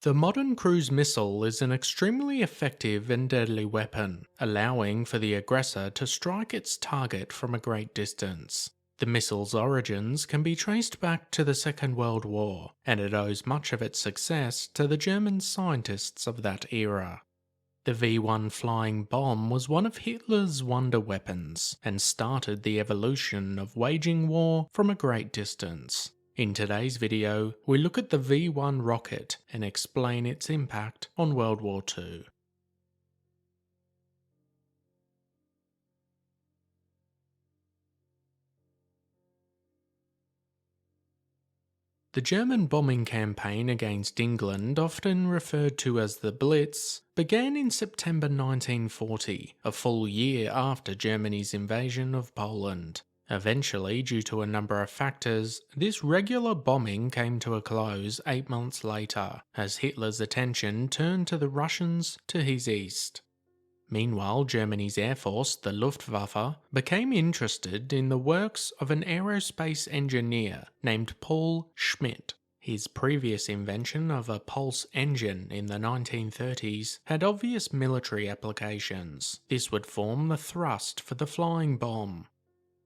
The modern cruise missile is an extremely effective and deadly weapon, allowing for the aggressor to strike its target from a great distance. The missile's origins can be traced back to the Second World War, and it owes much of its success to the German scientists of that era. The V-1 flying bomb was one of Hitler's wonder weapons, and started the evolution of waging war from a great distance. In today's video, we look at the V-1 rocket and explain its impact on World War II. The German bombing campaign against England, often referred to as the Blitz, began in September 1940, a full year after Germany's invasion of Poland. Eventually, due to a number of factors, this regular bombing came to a close 8 months later, as Hitler's attention turned to the Russians to his east. Meanwhile, Germany's air force, the Luftwaffe, became interested in the works of an aerospace engineer named Paul Schmidt. His previous invention of a pulse engine in the 1930s had obvious military applications. This would form the thrust for the flying bomb.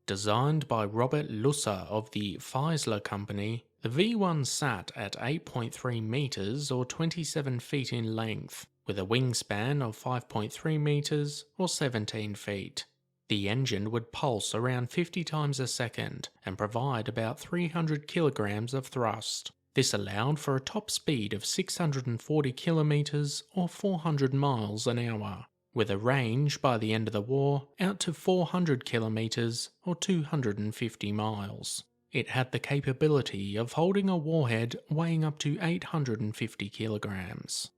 Designed by Robert Lusser of the Fiesler Company, the V-1 sat at 8.3 metres or 27 feet in length, with a wingspan of 5.3 metres or 17 feet. The engine would pulse around 50 times a second and provide about 300 kilograms of thrust. This allowed for a top speed of 640 kilometres or 400 miles an hour, with a range by the end of the war out to 400 kilometres or 250 miles. It had the capability of holding a warhead weighing up to 850 kilograms.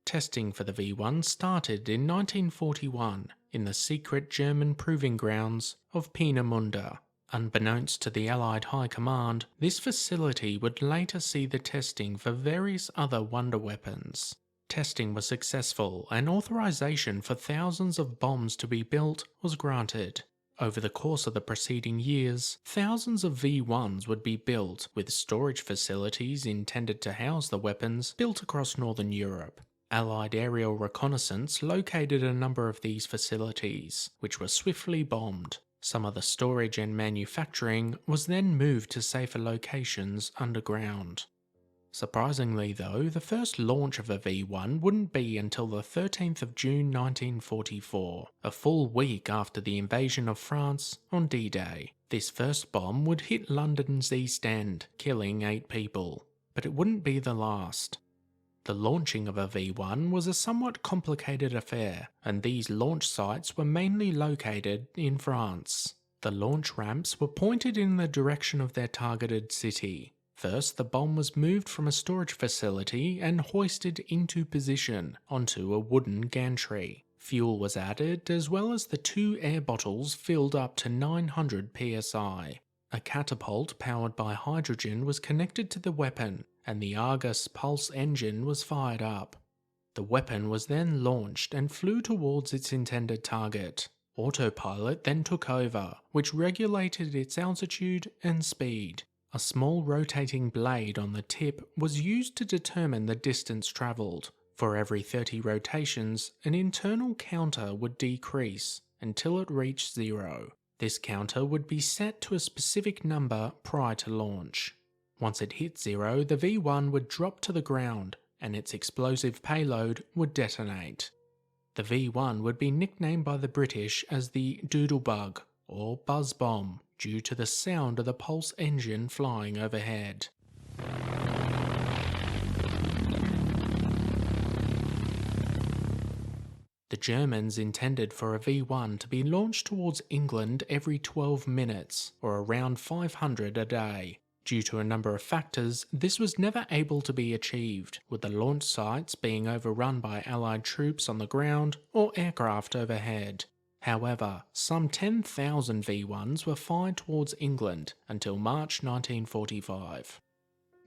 Testing for the V-1 started in 1941 in the secret German proving grounds of Peenemünde. Unbeknownst to the Allied High Command, this facility would later see the testing for various other wonder weapons. Testing was successful and authorization for thousands of bombs to be built was granted. Over the course of the preceding years, thousands of V-1s would be built, with storage facilities intended to house the weapons built across northern Europe. Allied aerial reconnaissance located a number of these facilities, which were swiftly bombed. Some of the storage and manufacturing was then moved to safer locations underground. Surprisingly though, the first launch of a V-1 wouldn't be until the 13th of June 1944, a full week after the invasion of France on D-Day. This first bomb would hit London's East End, killing 8 people, but it wouldn't be the last. The launching of a V-1 was a somewhat complicated affair, and these launch sites were mainly located in France. The launch ramps were pointed in the direction of their targeted city. First, the bomb was moved from a storage facility and hoisted into position onto a wooden gantry. Fuel was added, as well as the 2 air bottles filled up to 900 psi. A catapult powered by hydrogen was connected to the weapon, and the Argus pulse engine was fired up. The weapon was then launched and flew towards its intended target. Autopilot then took over, which regulated its altitude and speed. A small rotating blade on the tip was used to determine the distance travelled. For every 30 rotations, an internal counter would decrease until it reached 0. This counter would be set to a specific number prior to launch. Once it hit 0, the V-1 would drop to the ground and its explosive payload would detonate. The V-1 would be nicknamed by the British as the Doodlebug or buzz bomb, due to the sound of the pulse engine flying overhead. The Germans intended for a V-1 to be launched towards England every 12 minutes, or around 500 a day. Due to a number of factors, this was never able to be achieved, with the launch sites being overrun by Allied troops on the ground or aircraft overhead. However, some 10,000 V-1s were fired towards England until March 1945.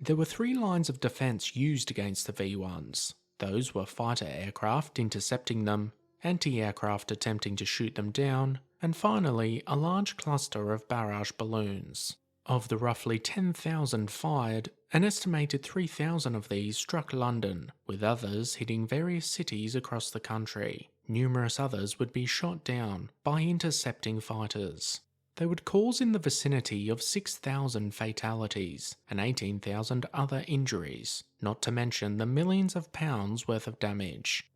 There were 3 lines of defence used against the V-1s. Those were fighter aircraft intercepting them, anti-aircraft attempting to shoot them down, and finally a large cluster of barrage balloons. Of the roughly 10,000 fired, an estimated 3,000 of these struck London, with others hitting various cities across the country. Numerous others would be shot down by intercepting fighters. They would cause in the vicinity of 6,000 fatalities and 18,000 other injuries, not to mention the millions of pounds worth of damage.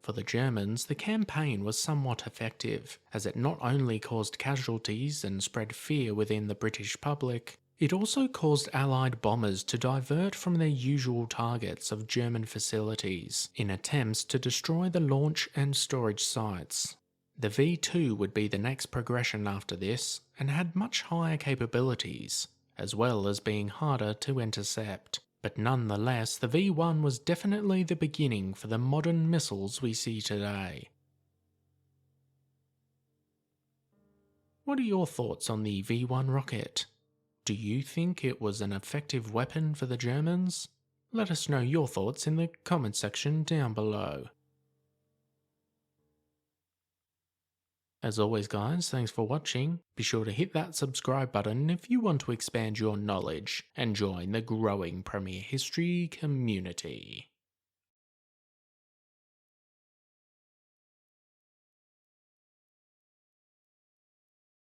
For the Germans, the campaign was somewhat effective, as it not only caused casualties and spread fear within the British public, it also caused Allied bombers to divert from their usual targets of German facilities in attempts to destroy the launch and storage sites. The V-2 would be the next progression after this, and had much higher capabilities, as well as being harder to intercept. But nonetheless, the V-1 was definitely the beginning for the modern missiles we see today. What are your thoughts on the V-1 rocket? Do you think it was an effective weapon for the Germans? Let us know your thoughts in the comment section down below. As always guys, thanks for watching. Be sure to hit that subscribe button if you want to expand your knowledge and join the growing Premier History community.